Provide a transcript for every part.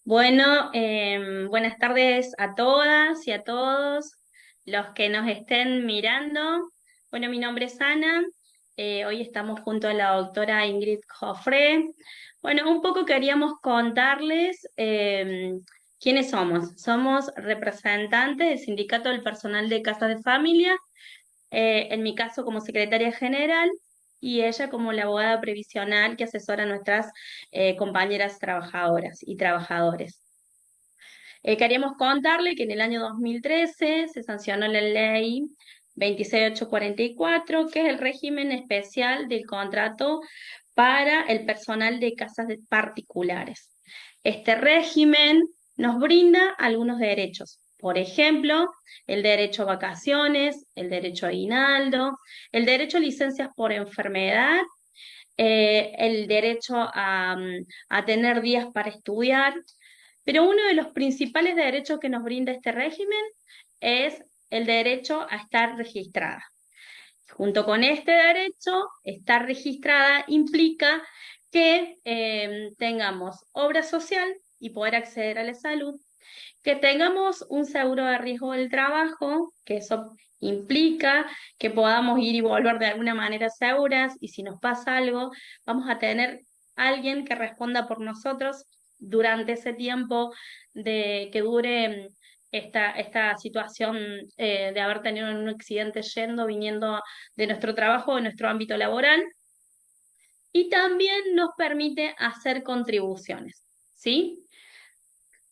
Bueno, buenas tardes a todas y a todos los que nos estén mirando. Bueno, mi nombre es Ana. Hoy estamos junto a la doctora Ingrid Joffre. Bueno, un poco queríamos contarles quiénes somos. Somos representantes del Sindicato del Personal de Casas de Familia, en mi caso como secretaria general y ella como la abogada previsional que asesora a nuestras compañeras trabajadoras y trabajadores. Queríamos contarle que en el año 2013 se sancionó la ley 26844, que es el régimen especial del contrato para el personal de particulares. Este régimen nos brinda algunos derechos. Por ejemplo, el derecho a vacaciones, el derecho a aguinaldo, el derecho a licencias por enfermedad, el derecho a tener días para estudiar, pero uno de los principales derechos que nos brinda este régimen es el derecho a estar registrada. Junto con este derecho, estar registrada implica que tengamos obra social y poder acceder a la salud, que tengamos un seguro de riesgo del trabajo, que eso implica que podamos ir y volver de alguna manera seguras y si nos pasa algo, vamos a tener alguien que responda por nosotros durante ese tiempo de que dure esta situación de haber tenido un accidente yendo, viniendo de nuestro trabajo, de nuestro ámbito laboral, y también nos permite hacer contribuciones, ¿sí?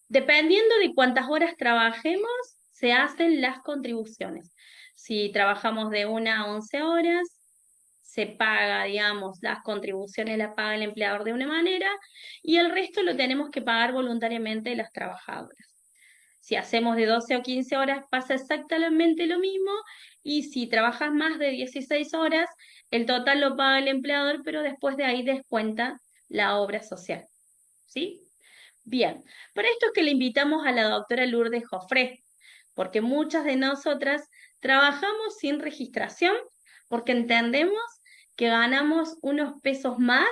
Dependiendo de cuántas horas trabajemos, se hacen las contribuciones. Si trabajamos de 1 a 11 horas, se paga, digamos, las contribuciones las paga el empleador de una manera y el resto lo tenemos que pagar voluntariamente las trabajadoras. Si hacemos de 12 o 15 horas, pasa exactamente lo mismo y si trabajas más de 16 horas, el total lo paga el empleador, pero después de ahí descuenta la obra social. ¿Sí? Bien, para esto es que le invitamos a la doctora Lourdes Jofré, porque muchas de nosotras trabajamos sin registración, porque entendemos que ganamos unos pesos más,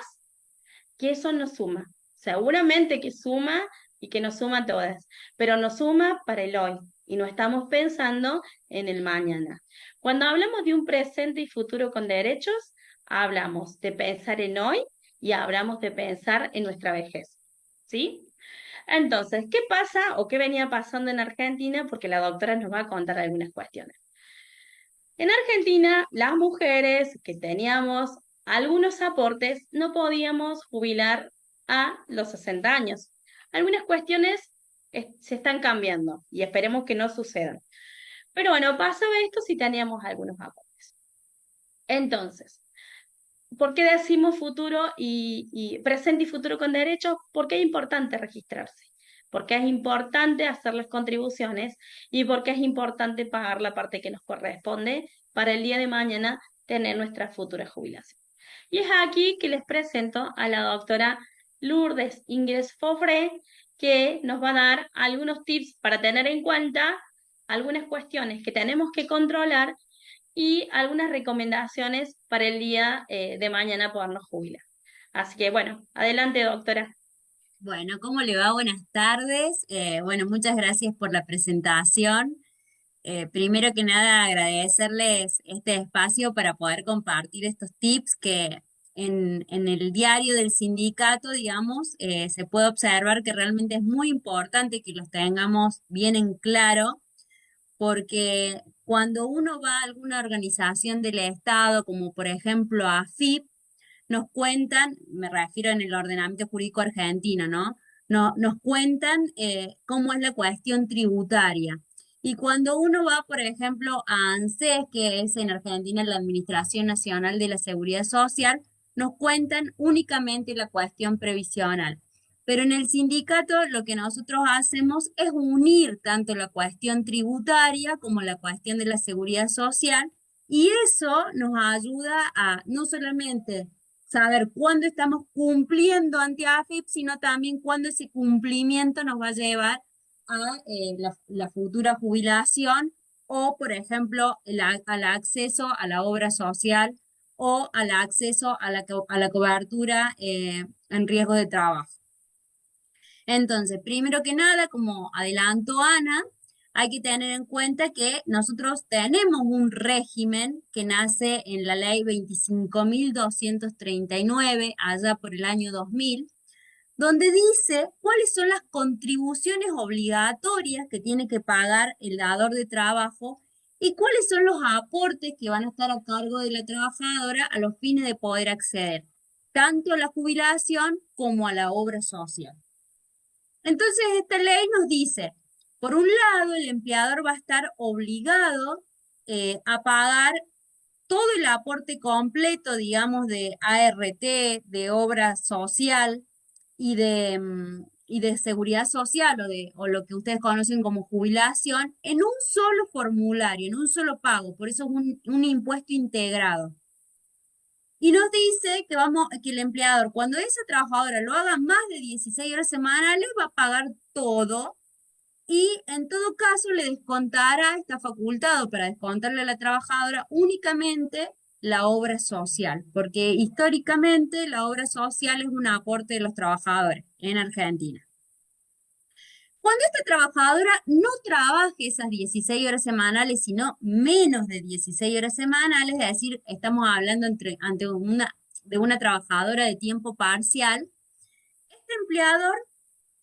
que eso nos suma. Seguramente que suma y que nos suma a todas, pero nos suma para el hoy y no estamos pensando en el mañana. Cuando hablamos de un presente y futuro con derechos, hablamos de pensar en hoy y hablamos de pensar en nuestra vejez. ¿Sí? Entonces, ¿qué pasa o qué venía pasando en Argentina? Porque la doctora nos va a contar algunas cuestiones. En Argentina, las mujeres que teníamos algunos aportes no podíamos jubilar a los 60 años. Algunas cuestiones se están cambiando y esperemos que no sucedan. Pero bueno, pasaba esto si teníamos algunos aportes. Entonces, ¿por qué decimos futuro y presente y futuro con derechos? Porque es importante registrarse, porque es importante hacer las contribuciones y porque es importante pagar la parte que nos corresponde para el día de mañana tener nuestra futura jubilación. Y es aquí que les presento a la doctora Lourdes Ingres Fofré, que nos va a dar algunos tips para tener en cuenta algunas cuestiones que tenemos que controlar y algunas recomendaciones para el día de mañana podernos jubilar. Así que bueno, adelante, doctora. Bueno, ¿cómo le va? Buenas tardes. Bueno, muchas gracias por la presentación. Primero que nada, agradecerles este espacio para poder compartir estos tips que en el diario del sindicato, digamos, se puede observar que realmente es muy importante que los tengamos bien en claro, porque cuando uno va a alguna organización del Estado, como por ejemplo a AFIP, nos cuentan, me refiero en el ordenamiento jurídico argentino, ¿no? Nos cuentan cómo es la cuestión tributaria. Y cuando uno va, por ejemplo, a ANSES, que es en Argentina la Administración Nacional de la Seguridad Social, nos cuentan únicamente la cuestión previsional. Pero en el sindicato lo que nosotros hacemos es unir tanto la cuestión tributaria como la cuestión de la seguridad social y eso nos ayuda a no solamente saber cuándo estamos cumpliendo ante AFIP, sino también cuándo ese cumplimiento nos va a llevar a la futura jubilación o, por ejemplo, al acceso a la obra social o al acceso a la cobertura en riesgo de trabajo. Entonces, primero que nada, como adelantó Ana, hay que tener en cuenta que nosotros tenemos un régimen que nace en la ley 25.239 allá por el año 2000, donde dice cuáles son las contribuciones obligatorias que tiene que pagar el dador de trabajo y cuáles son los aportes que van a estar a cargo de la trabajadora a los fines de poder acceder tanto a la jubilación como a la obra social. Entonces, esta ley nos dice, por un lado, el empleador va a estar obligado a pagar todo el aporte completo, digamos, de ART, de obra social y de seguridad social o lo que ustedes conocen como jubilación en un solo formulario, en un solo pago. Por eso es un impuesto integrado. Y nos dice que el empleador, cuando esa trabajadora lo haga más de 16 horas semanales, va a pagar todo y en todo caso le descontará, está facultado para descontarle a la trabajadora únicamente la obra social, porque históricamente la obra social es un aporte de los trabajadores en Argentina. Cuando esta trabajadora no trabaje esas 16 horas semanales, sino menos de 16 horas semanales, es decir, estamos hablando de una trabajadora de tiempo parcial, este empleador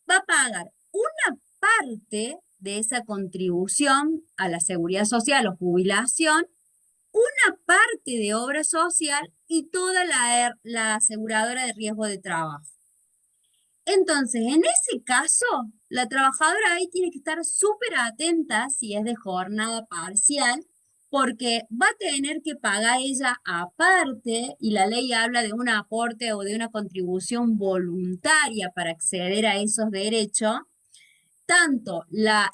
va a pagar una parte de esa contribución a la seguridad social o jubilación, una parte de obra social y toda la aseguradora de riesgo de trabajo. Entonces, en ese caso, la trabajadora ahí tiene que estar súper atenta si es de jornada parcial, porque va a tener que pagar ella aparte, y la ley habla de un aporte o de una contribución voluntaria para acceder a esos derechos, tanto la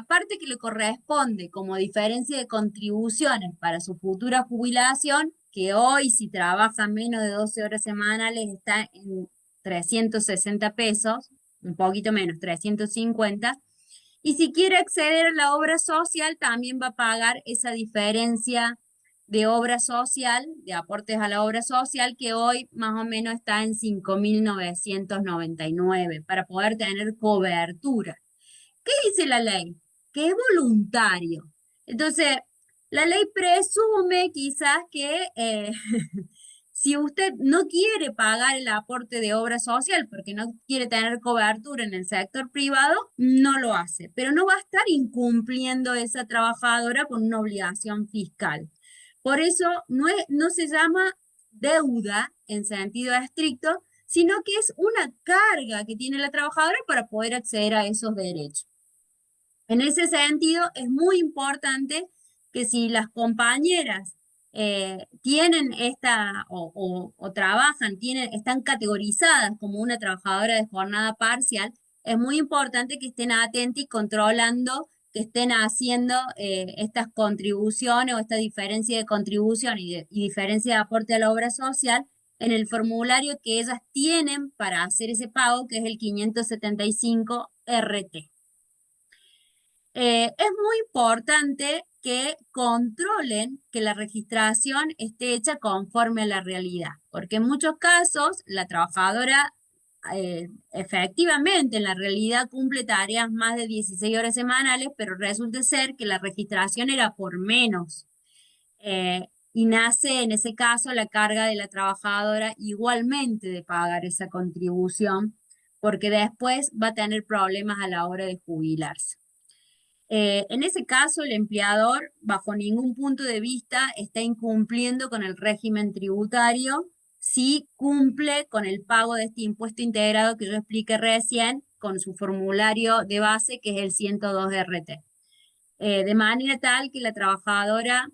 parte que le corresponde como diferencia de contribuciones para su futura jubilación, que hoy si trabaja menos de 12 horas semanales está en 360 pesos, un poquito menos, 350, y si quiere acceder a la obra social, también va a pagar esa diferencia de obra social, de aportes a la obra social, que hoy más o menos está en 5.999 para poder tener cobertura. ¿Qué dice la ley? Que es voluntario. Entonces, la ley presume quizás que si usted no quiere pagar el aporte de obra social porque no quiere tener cobertura en el sector privado, no lo hace, pero no va a estar incumpliendo esa trabajadora con una obligación fiscal. Por eso no se llama deuda en sentido estricto, sino que es una carga que tiene la trabajadora para poder acceder a esos derechos. En ese sentido, es muy importante que si las compañeras tienen o trabajan, están categorizadas como una trabajadora de jornada parcial, es muy importante que estén atentas y controlando que estén haciendo estas contribuciones o esta diferencia de contribución y diferencia de aporte a la obra social en el formulario que ellas tienen para hacer ese pago, que es el 575 RT. Es muy importante que controlen que la registración esté hecha conforme a la realidad, porque en muchos casos la trabajadora efectivamente en la realidad cumple tareas más de 16 horas semanales, pero resulta ser que la registración era por menos. Y nace en ese caso la carga de la trabajadora igualmente de pagar esa contribución, porque después va a tener problemas a la hora de jubilarse. En ese caso, el empleador, bajo ningún punto de vista, está incumpliendo con el régimen tributario si cumple con el pago de este impuesto integrado que yo expliqué recién con su formulario de base, que es el 102 RT. De manera tal que la trabajadora,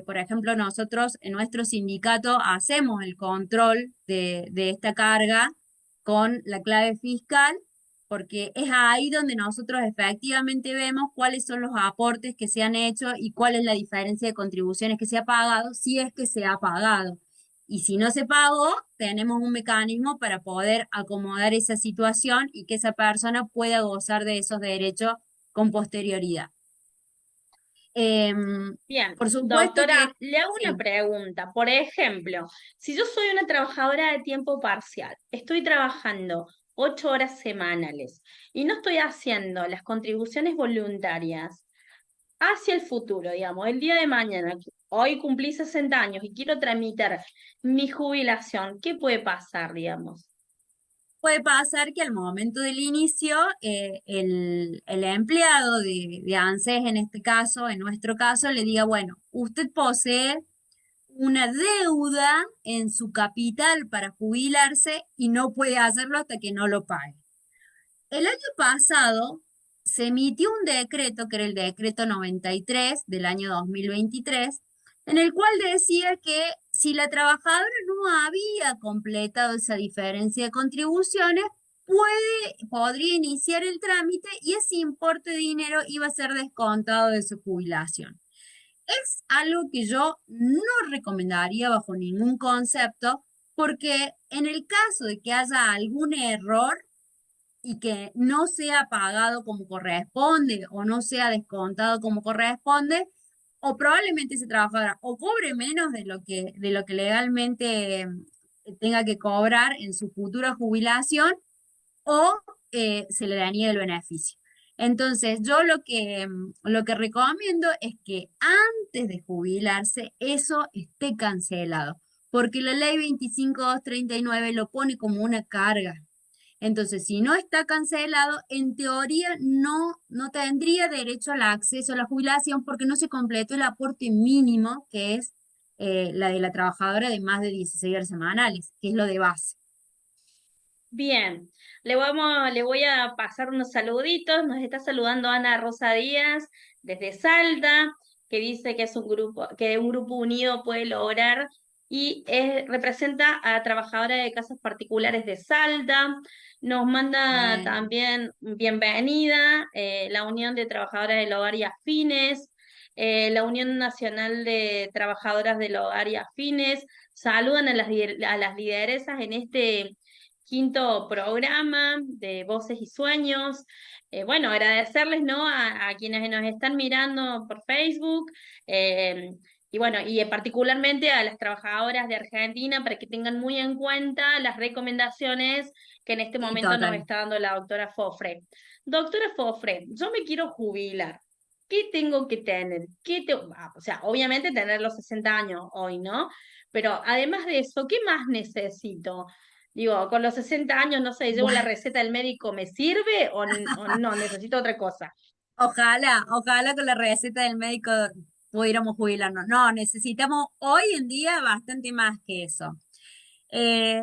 por ejemplo, nosotros en nuestro sindicato hacemos el control de esta carga con la clave fiscal, porque es ahí donde nosotros efectivamente vemos cuáles son los aportes que se han hecho y cuál es la diferencia de contribuciones que se ha pagado, si es que se ha pagado. Y si no se pagó, tenemos un mecanismo para poder acomodar esa situación y que esa persona pueda gozar de esos derechos con posterioridad. Bien, Por supuesto que doctora, le hago una sí, pregunta. Por ejemplo, si yo soy una trabajadora de tiempo parcial, estoy trabajando 8 horas semanales y no estoy haciendo las contribuciones voluntarias hacia el futuro, digamos, el día de mañana, hoy cumplí 60 años y quiero tramitar mi jubilación, ¿qué puede pasar, digamos? Puede pasar que al momento del inicio, el empleado de ANSES, en este caso, en nuestro caso, le diga, bueno, usted posee una deuda en su capital para jubilarse y no puede hacerlo hasta que no lo pague. El año pasado se emitió un decreto, que era el decreto 93 del año 2023, en el cual decía que si la trabajadora no había completado esa diferencia de contribuciones, podría iniciar el trámite y ese importe de dinero iba a ser descontado de su jubilación. Es algo que yo no recomendaría bajo ningún concepto, porque en el caso de que haya algún error, y que no sea pagado como corresponde o no sea descontado como corresponde, o probablemente ese trabajador o cobre menos de lo que legalmente tenga que cobrar en su futura jubilación, o se le daría el beneficio. Entonces, yo lo que recomiendo es que antes de jubilarse eso esté cancelado, porque la ley 25239 lo pone como una carga. Entonces, si no está cancelado, en teoría no tendría derecho al acceso a la jubilación porque no se completó el aporte mínimo, que es la de la trabajadora de más de 16 horas semanales, que es lo de base. Bien, le voy a pasar unos saluditos. Nos está saludando Ana Rosa Díaz desde Salta, que dice que es un grupo, que un grupo unido puede lograr y representa a trabajadoras de casas particulares de Salta. Nos manda Bueno, también bienvenida la Unión de Trabajadoras del Hogar y Afines, la Unión Nacional de Trabajadoras del Hogar y Afines. Saludan a a las lideresas en este quinto programa de Voces y Sueños. Bueno, agradecerles, ¿no? A quienes nos están mirando por Facebook, eh, y bueno, y particularmente a las trabajadoras de Argentina para que tengan muy en cuenta las recomendaciones que en este sí, momento nos total. está dando la doctora Fofre. Doctora Fofre, yo me quiero jubilar. ¿Qué tengo que tener? O sea, obviamente tener los 60 años hoy, ¿no? Pero además de eso, ¿qué más necesito? Digo, con los 60 años, no sé, ¿llevo la Bueno, receta del médico, me sirve o no? Necesito otra cosa. ojalá con la receta del médico pudiéramos jubilarnos. No, necesitamos hoy en día bastante más que eso.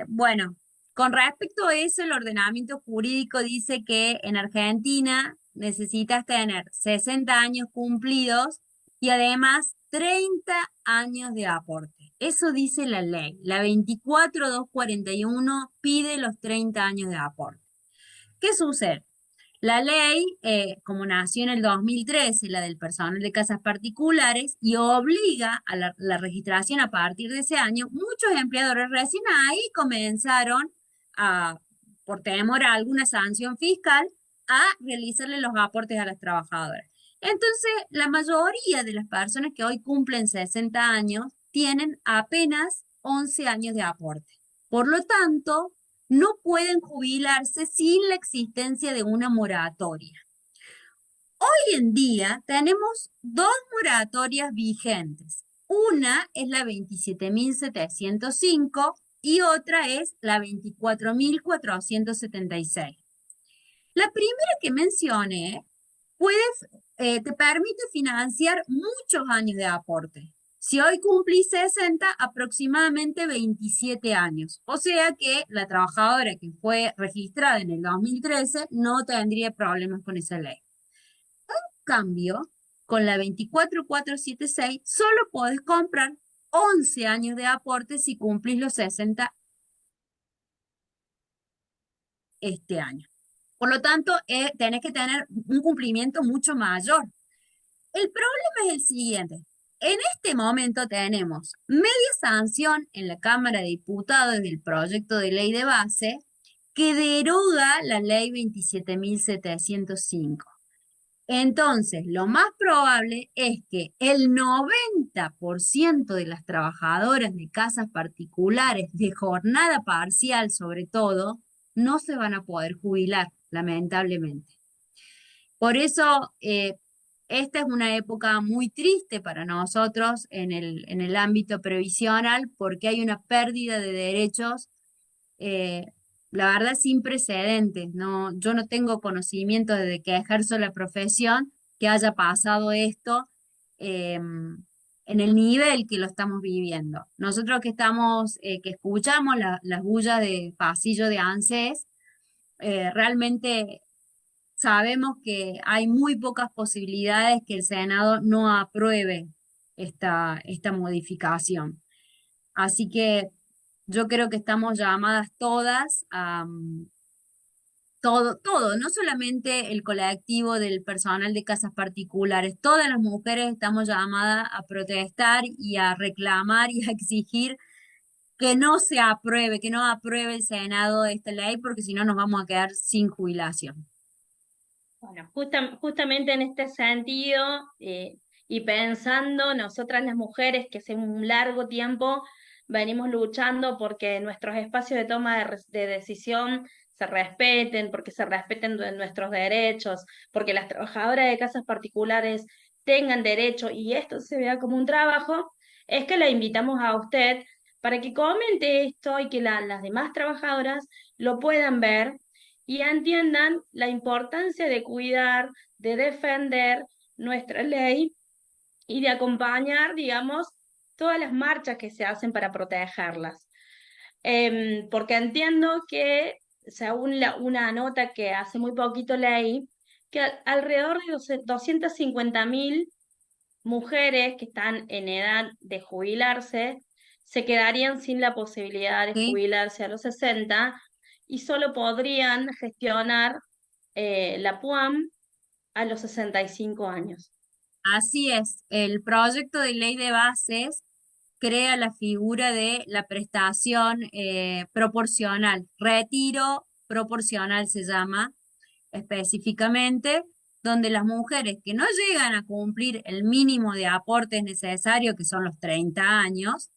Bueno, con respecto a eso, el ordenamiento jurídico dice que en Argentina necesitas tener 60 años cumplidos y además 30 años de aporte. Eso dice la ley. La 24241 pide los 30 años de aporte. ¿Qué sucede? La ley, como nació en el 2013, la del personal de casas particulares, y obliga a la registración a partir de ese año, muchos empleadores recién ahí comenzaron a, por temor a alguna sanción fiscal, a realizarle los aportes a las trabajadoras. Entonces, la mayoría de las personas que hoy cumplen 60 años tienen apenas 11 años de aporte. Por lo tanto, no pueden jubilarse sin la existencia de una moratoria. Hoy en día tenemos dos moratorias vigentes. Una es la 27.705 y otra es la 24.476. La primera que mencioné te permite financiar muchos años de aporte. Si hoy cumplís 60, aproximadamente 27 años. O sea que la trabajadora que fue registrada en el 2013 no tendría problemas con esa ley. Cambio, con la 24476 solo podés comprar 11 años de aporte si cumplís los 60 este año. Por lo tanto, tenés que tener un cumplimiento mucho mayor. El problema es el siguiente. En este momento tenemos media sanción en la Cámara de Diputados del proyecto de ley de base que deroga la ley 27.705. Entonces, lo más probable es que el 90% de las trabajadoras de casas particulares de jornada parcial, sobre todo, no se van a poder jubilar, lamentablemente. Por eso, esta es una época muy triste para nosotros en el ámbito previsional, porque hay una pérdida de derechos, eh, la verdad, sin precedentes. No, yo no tengo conocimiento desde que ejerzo la profesión que haya pasado esto en el nivel que lo estamos viviendo. Nosotros que estamos, que escuchamos las bullas de pasillo de ANSES, realmente sabemos que hay muy pocas posibilidades que el Senado no apruebe esta modificación. Así que yo creo que estamos llamadas todas a todo, no solamente el colectivo del personal de casas particulares, todas las mujeres estamos llamadas a protestar y a reclamar y a exigir que no se apruebe, que no apruebe el Senado esta ley, porque si no nos vamos a quedar sin jubilación. Bueno, justamente en este sentido, y pensando nosotras las mujeres que hace un largo tiempo venimos luchando porque nuestros espacios de toma de decisión se respeten, porque se respeten nuestros derechos, porque las trabajadoras de casas particulares tengan derecho y esto se vea como un trabajo, es que la invitamos a usted para que comente esto y que las demás trabajadoras lo puedan ver y entiendan la importancia de cuidar, de defender nuestra ley y de acompañar, digamos, todas las marchas que se hacen para protegerlas. Porque entiendo que, según una nota que hace muy poquito leí, que alrededor de 250.000 mujeres que están en edad de jubilarse se quedarían sin la posibilidad de ¿Sí? jubilarse a los 60 y solo podrían gestionar la PUAM a los 65 años. Así es, el proyecto de ley de bases crea la figura de la prestación proporcional, retiro proporcional se llama específicamente, donde las mujeres que no llegan a cumplir el mínimo de aportes necesario, que son los 30 años,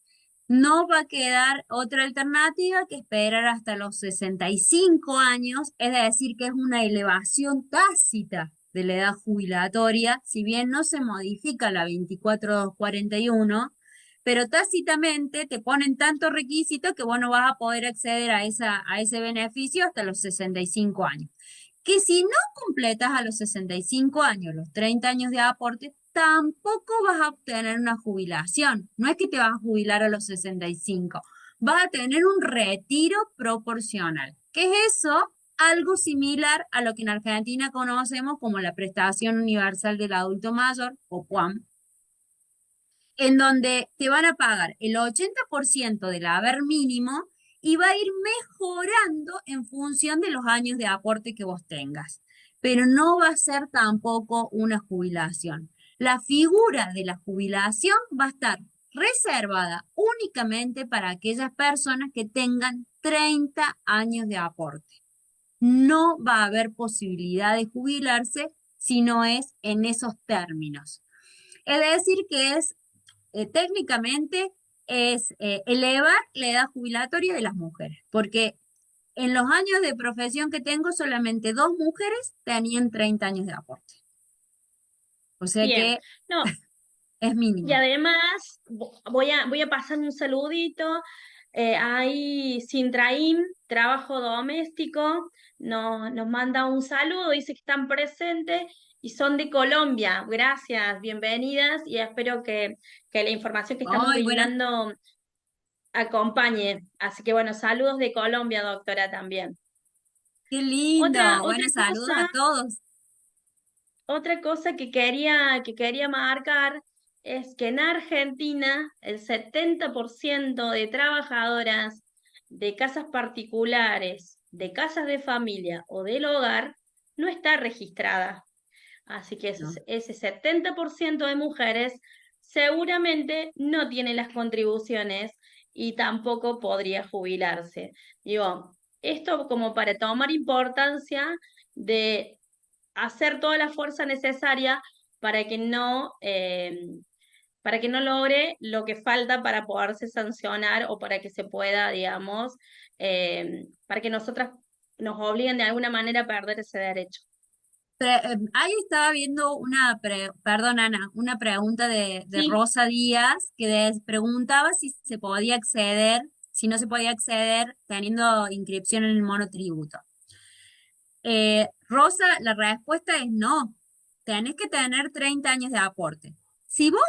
no va a quedar otra alternativa que esperar hasta los 65 años, es decir, que es una elevación tácita de la edad jubilatoria, si bien no se modifica la 2441, pero tácitamente te ponen tantos requisitos que vos no vas a poder acceder a ese beneficio hasta los 65 años. Que si no completas a los 65 años, los 30 años de aporte, tampoco vas a obtener una jubilación. No es que te vas a jubilar a los 65, vas a tener un retiro proporcional. ¿Qué es eso? Algo similar a lo que en Argentina conocemos como la Prestación Universal del Adulto Mayor o PUAM, en donde te van a pagar el 80% del haber mínimo y va a ir mejorando en función de los años de aporte que vos tengas. Pero no va a ser tampoco una jubilación. La figura de la jubilación va a estar reservada únicamente para aquellas personas que tengan 30 años de aporte. No va a haber posibilidad de jubilarse si no es en esos términos. Es decir, que es técnicamente es elevar la edad jubilatoria de las mujeres, porque en los años de profesión que tengo, solamente dos mujeres tenían 30 años de aporte. O sea Bien, que no, es y mínimo. además voy a pasar un saludito. Ahí Sintraim, trabajo doméstico, nos manda un saludo, dice que están presentes y son de Colombia. Gracias, bienvenidas y espero que la información que estamos Ay, bueno, brindando acompañe. Así que bueno, saludos de Colombia, doctora, también. qué lindo. Otra, otra Bueno, saludos a cosa todos. Otra cosa que quería marcar es que en Argentina el 70% de trabajadoras de casas particulares, de casas de familia o del hogar no está registrada. Así que ¿No? ese 70% de mujeres seguramente no tiene las contribuciones y tampoco podría jubilarse. Digo, esto como para tomar importancia de hacer toda la fuerza necesaria para que no logre lo que falta para poderse sancionar o para que se pueda, digamos, para que nosotras nos obligan de alguna manera a perder ese derecho. Ahí estaba viendo perdón, Ana, una pregunta de Sí, Rosa Díaz que preguntaba si se podía acceder, si no se podía acceder teniendo inscripción en el monotributo. Rosa, la respuesta es no. Tenés que tener 30 años de aporte. Si vos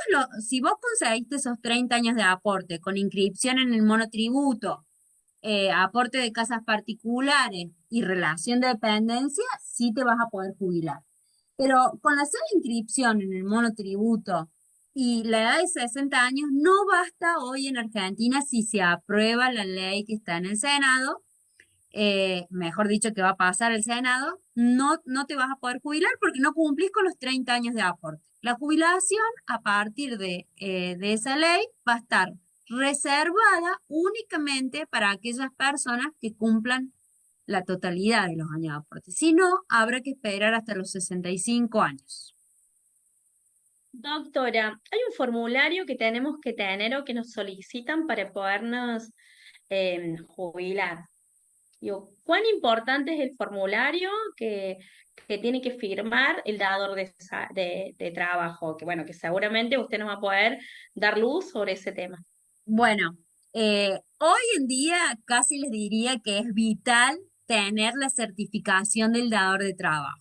conseguiste esos 30 años de aporte con inscripción en el monotributo, aporte de casas particulares y relación de dependencia, sí te vas a poder jubilar. Pero con la sola inscripción en el monotributo y la edad de 60 años, no basta hoy en Argentina si se aprueba la ley que está en el Senado, mejor dicho, que va a pasar el Senado, no te vas a poder jubilar porque no cumplís con los 30 años de aporte. La jubilación a partir de esa ley va a estar reservada únicamente para aquellas personas que cumplan la totalidad de los años de aporte. Si no, habrá que esperar hasta los 65 años. doctora, hay un formulario que tenemos que tener o que nos solicitan para podernos jubilar. Digo, ¿cuán importante es el formulario que tiene que firmar el dador de trabajo? Que bueno, que seguramente usted nos va a poder dar luz sobre ese tema. Bueno, hoy en día casi les diría que es vital tener la certificación del dador de trabajo.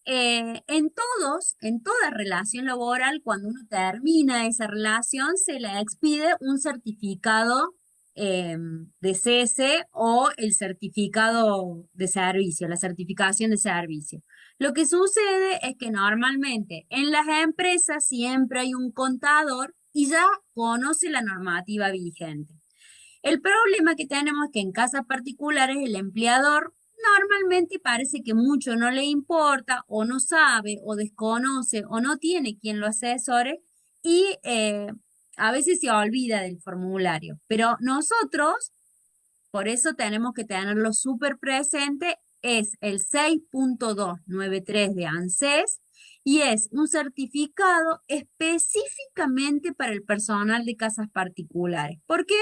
En toda relación laboral, cuando uno termina esa relación, se le expide un certificado de cese o el certificado de servicio, la certificación de servicio. Lo que sucede es que normalmente en las empresas siempre hay un contador y ya conoce la normativa vigente. El problema que tenemos es que en casas particulares el empleador normalmente parece que mucho no le importa o no sabe o desconoce o no tiene quien lo asesore y a veces se olvida del formulario. Pero nosotros, por eso tenemos que tenerlo súper presente, es el 6.293 de ANSES y es un certificado específicamente para el personal de casas particulares. ¿Por qué?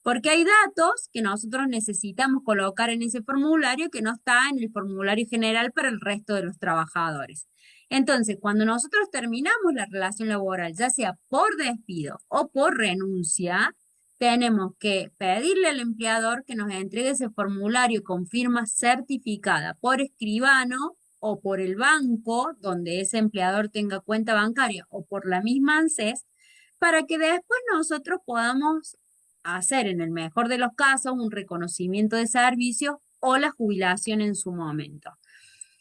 Porque hay datos que nosotros necesitamos colocar en ese formulario que no está en el formulario general para el resto de los trabajadores. Entonces, cuando nosotros terminamos la relación laboral, ya sea por despido o por renuncia, tenemos que pedirle al empleador que nos entregue ese formulario con firma certificada por escribano o por el banco donde ese empleador tenga cuenta bancaria o por la misma ANSES para que después nosotros podamos hacer en el mejor de los casos un reconocimiento de servicio o la jubilación en su momento.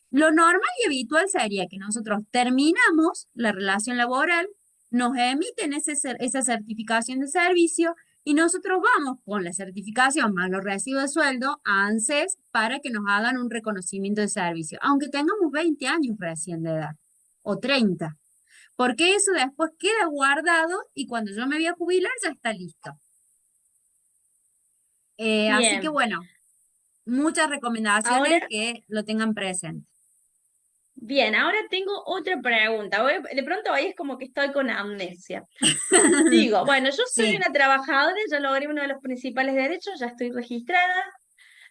Lo normal y habitual sería que nosotros terminamos la relación laboral, nos emiten esa certificación de servicio y nosotros vamos con la certificación más los recibos de sueldo a ANSES para que nos hagan un reconocimiento de servicio, aunque tengamos 20 años recién de edad o 30, porque eso después queda guardado y cuando yo me voy a jubilar ya está listo. Así que Bien, bueno, muchas recomendaciones ahora, que lo tengan presente. bien, ahora tengo otra pregunta. De pronto hoy es como que estoy con amnesia. Digo, bueno, yo soy Sí, una trabajadora, ya logré uno de los principales derechos, ya estoy registrada,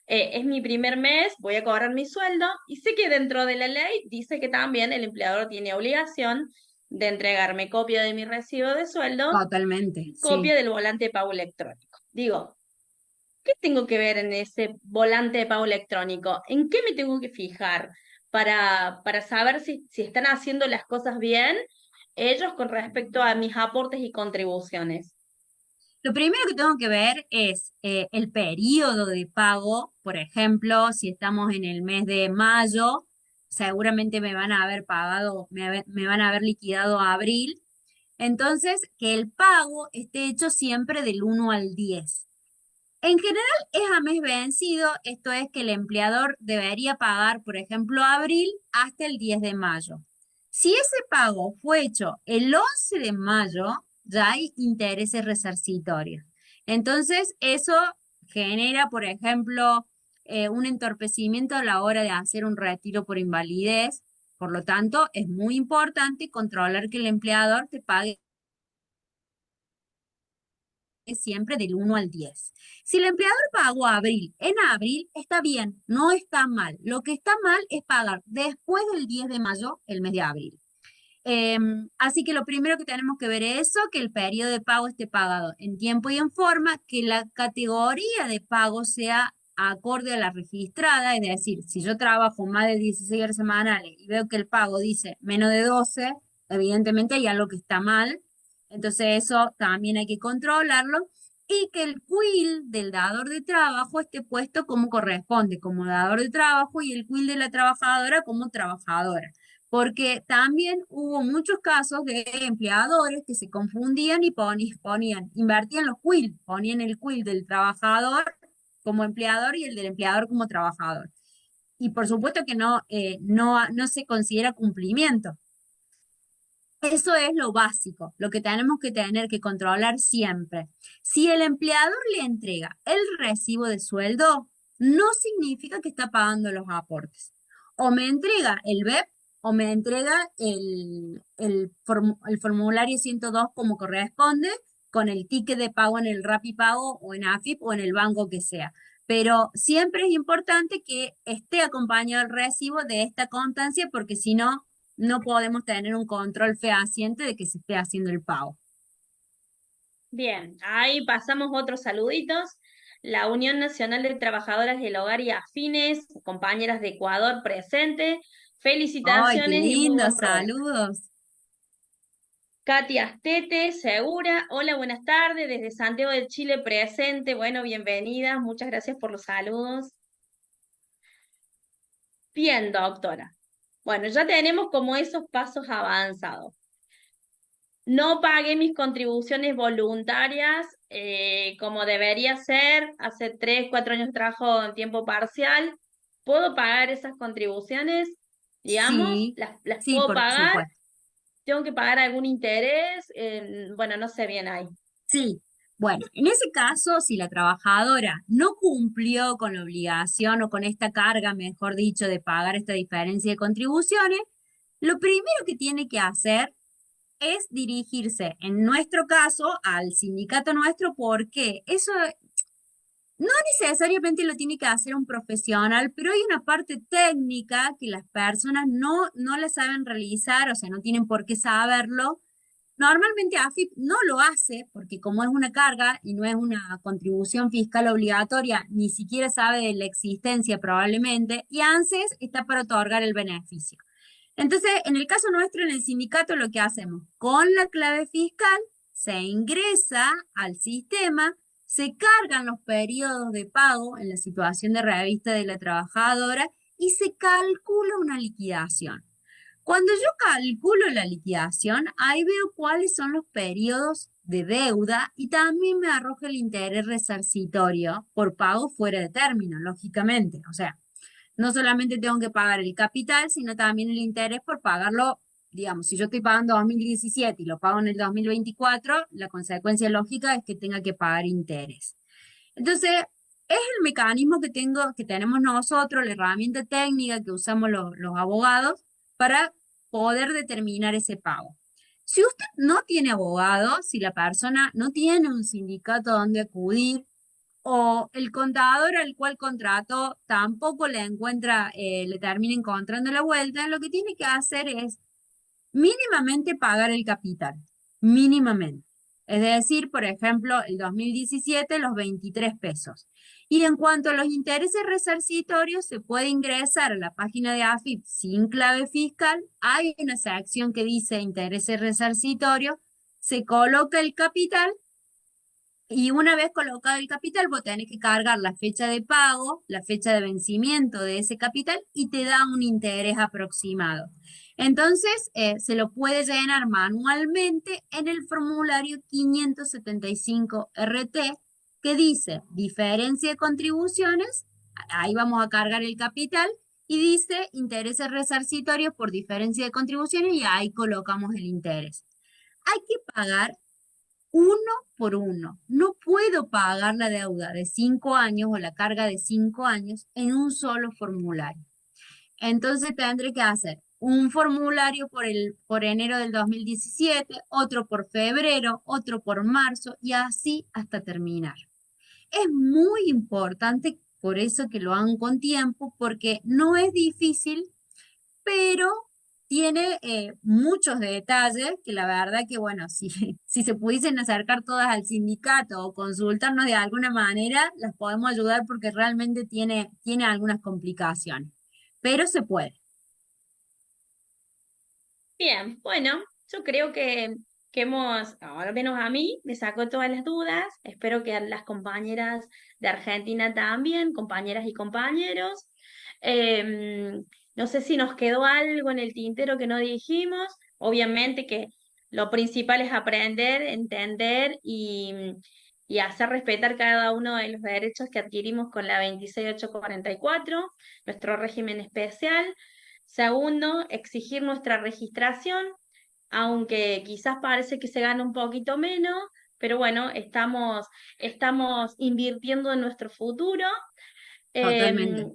es mi primer mes, voy a cobrar mi sueldo y sé que dentro de la ley dice que también el empleador tiene obligación de entregarme copia de mi recibo de sueldo totalmente, y sí. copia del volante de pago electrónico. Digo, ¿qué tengo que ver en ese volante de pago electrónico? ¿En qué me tengo que fijar para saber si están haciendo las cosas bien ellos con respecto a mis aportes y contribuciones? Lo primero que tengo que ver es el periodo de pago. Por ejemplo, si estamos en el mes de mayo, seguramente me van a haber pagado, me van a haber liquidado a abril. Entonces, que el pago esté hecho siempre del 1 al 10. En general es a mes vencido, esto es que el empleador debería pagar, por ejemplo, abril hasta el 10 de mayo. Si ese pago fue hecho el 11 de mayo, ya hay intereses resarcitorios. Entonces, eso genera, por ejemplo, un entorpecimiento a la hora de hacer un retiro por invalidez. Por lo tanto, es muy importante controlar que el empleador te pague siempre del 1 al 10. Si el empleador pagó abril, en abril está bien, no está mal. Lo que está mal es pagar después del 10 de mayo, el mes de abril. Así que lo primero que tenemos que ver es eso, que el periodo de pago esté pagado en tiempo y en forma, que la categoría de pago sea acorde a la registrada, es decir, si yo trabajo más de 16 horas semanales y veo que el pago dice menos de 12, evidentemente hay algo que está mal, entonces eso también hay que controlarlo y que el quill del dador de trabajo esté puesto como corresponde, como dador de trabajo y el quill de la trabajadora como trabajadora porque también hubo muchos casos de empleadores que se confundían y invertían los quill, ponían el quill del trabajador como empleador y el del empleador como trabajador. Y por supuesto que no se considera cumplimiento. Eso es lo básico, lo que tenemos que tener que controlar siempre. Si el empleador le entrega el recibo de sueldo, no significa que está pagando los aportes. O me entrega el BEP o me entrega el formulario 102 como corresponde, con el ticket de pago en el RappiPago o en AFIP o en el banco que sea. Pero siempre es importante que esté acompañado el recibo de esta constancia porque si no, no podemos tener un control fehaciente de que se esté haciendo el pago. Bien, ahí pasamos otros saluditos. La Unión Nacional de Trabajadoras del Hogar y Afines, compañeras de Ecuador presente. ¡Ay, qué Felicitaciones y muy lindo! buen provecho. Saludos. Katy Astete, segura. Hola, buenas tardes. Desde Santiago de Chile presente. Bueno, bienvenidas. Muchas gracias por los saludos. Bien, doctora. Bueno, ya tenemos como esos pasos avanzados. No pagué mis contribuciones voluntarias como debería ser. Hace 3, 4 años trabajo en tiempo parcial. ¿Puedo pagar esas contribuciones? Digamos, Sí, ¿las sí, puedo por pagar? supuesto. ¿Tengo que pagar algún interés? Bueno, no sé bien ahí. Sí. Bueno, en ese caso, si la trabajadora no cumplió con la obligación o con esta carga, mejor dicho, de pagar esta diferencia de contribuciones, lo primero que tiene que hacer es dirigirse, en nuestro caso, al sindicato nuestro, porque eso no necesariamente lo tiene que hacer un profesional, pero hay una parte técnica que las personas no la saben realizar, o sea, no tienen por qué saberlo. Normalmente AFIP no lo hace porque como es una carga y no es una contribución fiscal obligatoria, ni siquiera sabe de la existencia probablemente, y ANSES está para otorgar el beneficio. Entonces, en el caso nuestro, en el sindicato, lo que hacemos con la clave fiscal, se ingresa al sistema, se cargan los periodos de pago en la situación de revista de la trabajadora y se calcula una liquidación. Cuando yo calculo la liquidación, ahí veo cuáles son los periodos de deuda y también me arroja el interés resarcitorio por pago fuera de término, lógicamente. O sea, no solamente tengo que pagar el capital, sino también el interés por pagarlo, digamos, si yo estoy pagando 2017 y lo pago en el 2024, la consecuencia lógica es que tenga que pagar interés. Entonces, es el mecanismo que tenemos nosotros, la herramienta técnica que usamos los abogados para poder determinar ese pago. Si usted no tiene abogado, si la persona no tiene un sindicato donde acudir, o el contador al cual contrató tampoco le termina encontrando la vuelta, lo que tiene que hacer es mínimamente pagar el capital, mínimamente. Es decir, por ejemplo, el 2017 los 23 pesos. Y en cuanto a los intereses resarcitorios, se puede ingresar a la página de AFIP sin clave fiscal. Hay una sección que dice intereses resarcitorios, se coloca el capital y una vez colocado el capital, vos tenés que cargar la fecha de pago, la fecha de vencimiento de ese capital y te da un interés aproximado. Entonces, se lo puede llenar manualmente en el formulario 575 RT que dice diferencia de contribuciones, ahí vamos a cargar el capital y dice intereses resarcitorios por diferencia de contribuciones y ahí colocamos el interés. Hay que pagar uno por uno. No puedo pagar la deuda de 5 años o la carga de 5 años en un solo formulario. Entonces tendré que hacer un formulario por enero del 2017, otro por febrero, otro por marzo y así hasta terminar. Es muy importante por eso que lo hagan con tiempo, porque no es difícil, pero tiene muchos detalles que la verdad que, bueno, si, si se pudiesen acercar todas al sindicato o consultarnos de alguna manera, las podemos ayudar porque realmente tiene algunas complicaciones, pero se puede. Bien, bueno, yo creo que hemos, al menos a mí, me sacó todas las dudas. Espero que a las compañeras de Argentina también, compañeras y compañeros. Em, no sé si nos quedó algo en el tintero que no dijimos. Obviamente que lo principal es aprender, entender y hacer respetar cada uno de los derechos que adquirimos con la 26844, nuestro régimen especial. Segundo, exigir nuestra registración, aunque quizás parece que se gana un poquito menos, pero bueno, estamos invirtiendo en nuestro futuro. Totalmente. Em,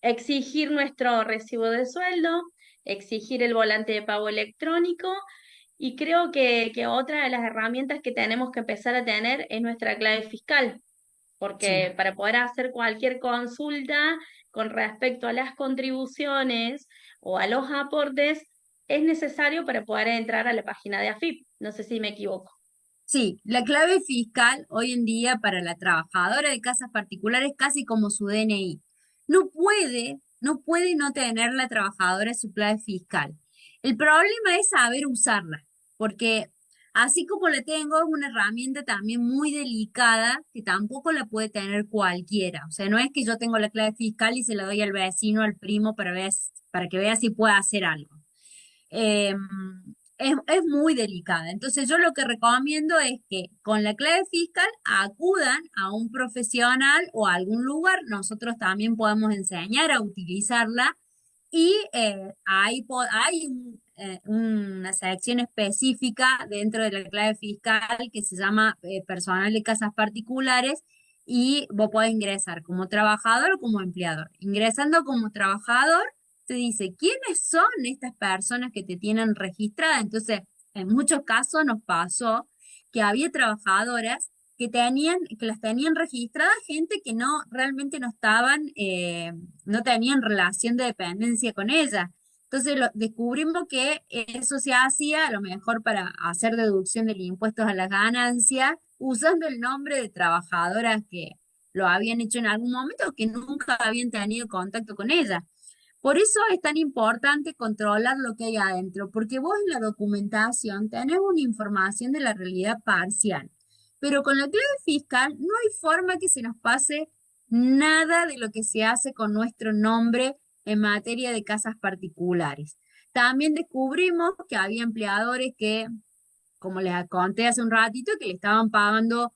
exigir nuestro recibo de sueldo, exigir el volante de pago electrónico y creo que otra de las herramientas que tenemos que empezar a tener es nuestra clave fiscal, Sí. porque para poder hacer cualquier consulta con respecto a las contribuciones o a los aportes, es necesario para poder entrar a la página de AFIP. No sé si me equivoco. Sí, la clave fiscal hoy en día para la trabajadora de casas particulares es casi como su DNI. No puede no tener la trabajadora su clave fiscal. El problema es saber usarla, porque así como la tengo, es una herramienta también muy delicada que tampoco la puede tener cualquiera. O sea, no es que yo tengo la clave fiscal y se la doy al vecino, al primo para que vea si puede hacer algo. eh, es muy delicada. Entonces yo lo que recomiendo es que con la clave fiscal acudan a un profesional o a algún lugar. Nosotros también podemos enseñar a utilizarla y hay una sección específica dentro de la clave fiscal que se llama personal de casas particulares y vos podés ingresar como trabajador o como empleador. Ingresando como trabajador te dice quiénes son estas personas que te tienen registrada. Entonces, en muchos casos nos pasó que había trabajadoras que las tenían registradas gente que no realmente no tenían relación de dependencia con ella. Entonces descubrimos que eso se hacía a lo mejor para hacer deducción del impuesto a las ganancias, usando el nombre de trabajadoras que lo habían hecho en algún momento o que nunca habían tenido contacto con ella. Por eso es tan importante controlar lo que hay adentro, porque vos en la documentación tenés una información de la realidad parcial, pero con la clave fiscal no hay forma que se nos pase nada de lo que se hace con nuestro nombre en materia de casas particulares. También descubrimos que había empleadores que, como les conté hace un ratito, que le estaban pagando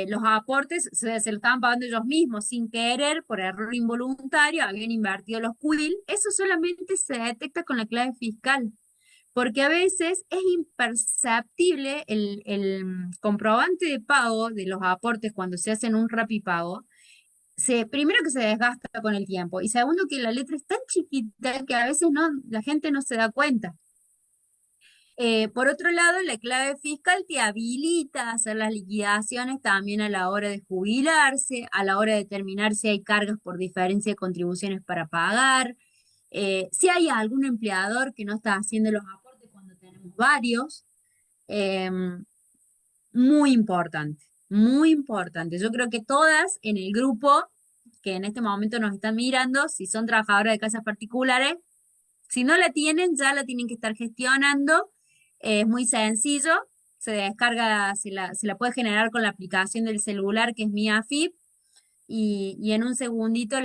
los aportes, se lo estaban pagando ellos mismos sin querer, por error involuntario, habían invertido los quill. Eso solamente se detecta con la clave fiscal, porque a veces es imperceptible el comprobante de pago de los aportes cuando se hacen un Rapipago. Primero que se desgasta con el tiempo y segundo que la letra es tan chiquita que a veces la gente no se da cuenta. Por otro lado, la clave fiscal te habilita a hacer las liquidaciones también a la hora de jubilarse, a la hora de determinar si hay cargas por diferencia de contribuciones para pagar, si hay algún empleador que no está haciendo los aportes cuando tenemos varios. em, Muy importante, muy importante. Yo creo que todas en el grupo que en este momento nos están mirando, si son trabajadoras de casas particulares, si no la tienen, ya la tienen que estar gestionando. Es muy sencillo. Se descarga, se la puede generar con la aplicación del celular que es Mi AFIP y en un segundito,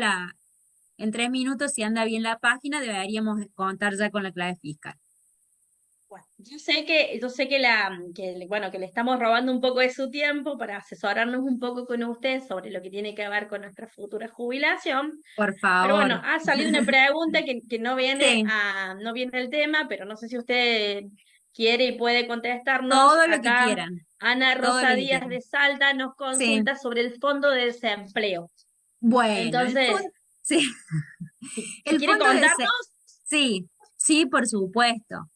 en 3 minutos, si anda bien la página, deberíamos contar ya con la clave fiscal. Bueno, bueno, que le estamos robando un poco de su tiempo para asesorarnos un poco con usted sobre lo que tiene que ver con nuestra futura jubilación. Por Pero favor. bueno, ha salido una pregunta que Sí, no viene al tema, pero no sé si usted quiere y puede contestarnos. todo lo que Acá quieran, Ana todo Rosa lo que Díaz quieran. de Salta nos Sí, consulta sobre el fondo de desempleo. bueno, Entonces, sí, si el quiere fondo de, contarnos, sí. Sí, por supuesto.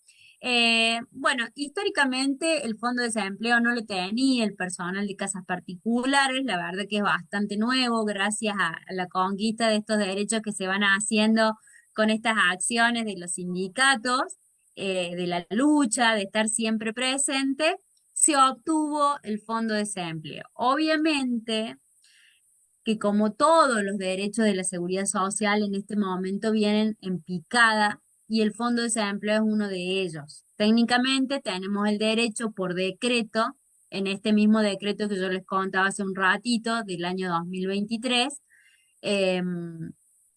Bueno, históricamente el Fondo de Desempleo no lo tenía el personal de casas particulares, la verdad que es bastante nuevo gracias a la conquista de estos derechos que se van haciendo con estas acciones de los sindicatos, de la lucha, de estar siempre presente, se obtuvo el Fondo de Desempleo. Obviamente que como todos los derechos de la seguridad social en este momento vienen en picada y el Fondo de Desempleo es uno de ellos. Técnicamente tenemos el derecho por decreto, en este mismo decreto que yo les contaba hace un ratito, del año 2023,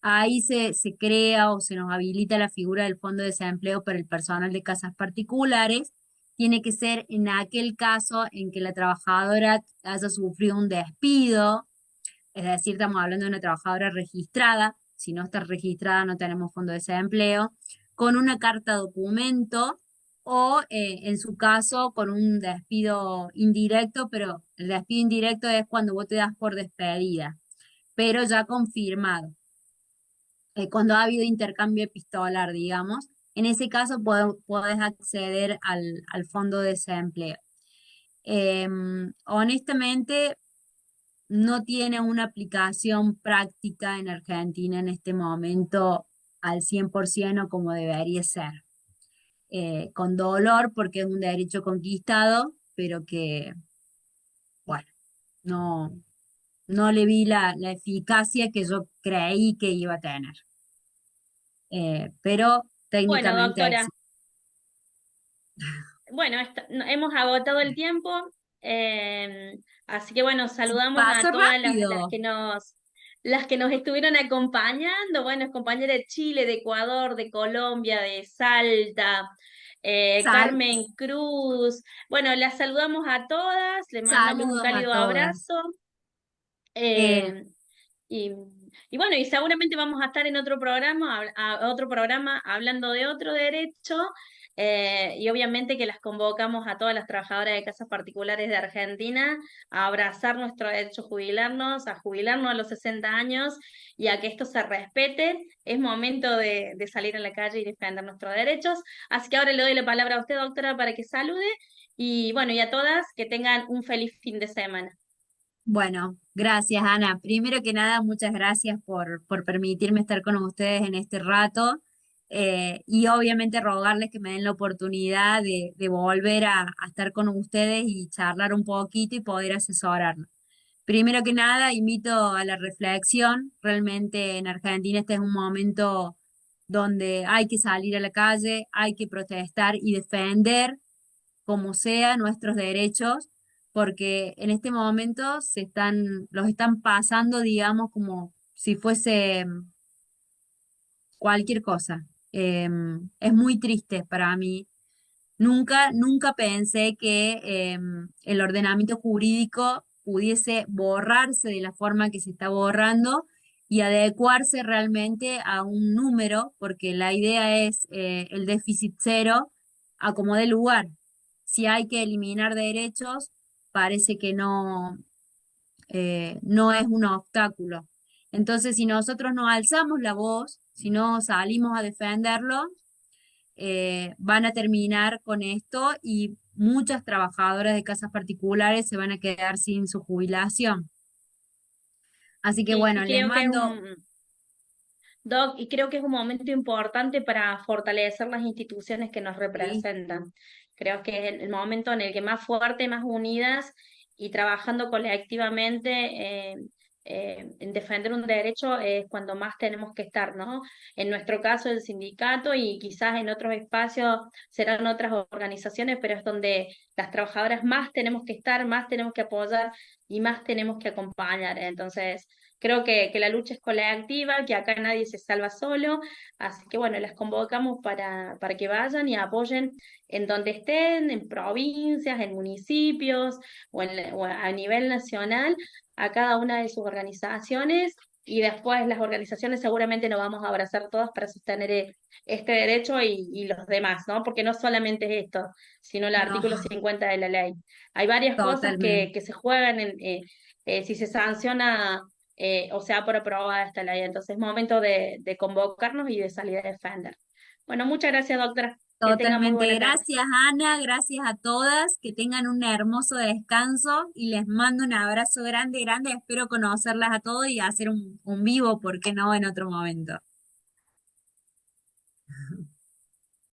ahí se crea o se nos habilita la figura del Fondo de Desempleo para el personal de casas particulares. Tiene que ser en aquel caso en que la trabajadora haya sufrido un despido, es decir, estamos hablando de una trabajadora registrada. Si no está registrada, no tenemos fondo de desempleo, con una carta documento o, en su caso, con un despido indirecto, pero el despido indirecto es cuando vos te das por despedida, pero ya confirmado, cuando ha habido intercambio epistolar, digamos. En ese caso, podés acceder al fondo de desempleo. Honestamente, no tiene una aplicación práctica en Argentina en este momento al 100% como debería ser. Con dolor porque es un derecho conquistado, pero que, bueno, no, no le vi la eficacia que yo creí que iba a tener. Pero Bueno, técnicamente doctora, existe. bueno, hemos agotado el tiempo, así que bueno, saludamos a Pasó todas las rápido. las que nos estuvieron acompañando, bueno, compañeras de Chile, de Ecuador, de Colombia, de Salta, Sal- Carmen Cruz. Bueno, las saludamos a todas, les mandamos un Saludos a cálido todas. abrazo. Eh, eh, y, y bueno, y seguramente vamos a estar en otro programa, otro programa hablando de otro derecho, y obviamente que las convocamos a todas las trabajadoras de casas particulares de Argentina a abrazar nuestro derecho a jubilarnos a los 60 años y a que esto se respete. Es momento de salir a la calle y defender nuestros derechos. Así que ahora le doy la palabra a usted, doctora, para que salude y bueno, y a todas que tengan un feliz fin de semana. Bueno, gracias, Ana. Primero que nada, muchas gracias por permitirme estar con ustedes en este rato, y obviamente rogarles que me den la oportunidad de volver a estar con ustedes y charlar un poquito y poder asesorarnos. Primero que nada, invito a la reflexión. Realmente en Argentina este es un momento donde hay que salir a la calle, hay que protestar y defender como sea nuestros derechos, porque en este momento los están pasando, digamos, como si fuese cualquier cosa. Es muy triste para mí. Nunca pensé que el ordenamiento jurídico pudiese borrarse de la forma que se está borrando y adecuarse realmente a un número, porque la idea es el déficit cero a como dé lugar. Si hay que eliminar derechos, parece que no es un obstáculo. Entonces, si nosotros no alzamos la voz, si no salimos a defenderlo, van a terminar con esto y muchas trabajadoras de casas particulares se van a quedar sin su jubilación. Así que Y bueno, les creo que es mando, Doc, y creo que es un momento importante para fortalecer las instituciones que nos sí, representan. Creo que es el momento en el que más fuerte, más unidas y trabajando colectivamente en defender un derecho es cuando más tenemos que estar, ¿no? En nuestro caso, el sindicato y quizás en otros espacios serán otras organizaciones, pero es donde las trabajadoras más tenemos que estar, más tenemos que apoyar y más tenemos que acompañar. Entonces, creo que la lucha es colectiva, que acá nadie se salva solo, así que bueno, las convocamos para que vayan y apoyen en donde estén, en provincias, en municipios o a nivel nacional, a cada una de sus organizaciones. Y después las organizaciones seguramente nos vamos a abrazar todas para sostener este derecho y los demás, ¿no? Porque no solamente es esto, sino el no, artículo 50 de la ley. Hay varias cosas totalmente. que se juegan si se sanciona o sea por aprobada esta ley. Entonces es momento de convocarnos y de salir a defender. Bueno, muchas gracias, doctora. Que tenga muy Totalmente. buena tarde. Gracias, Ana. Gracias a todas. Que tengan un hermoso descanso y les mando un abrazo grande, grande. Espero conocerlas a todos y hacer un vivo, ¿por qué no?, en otro momento.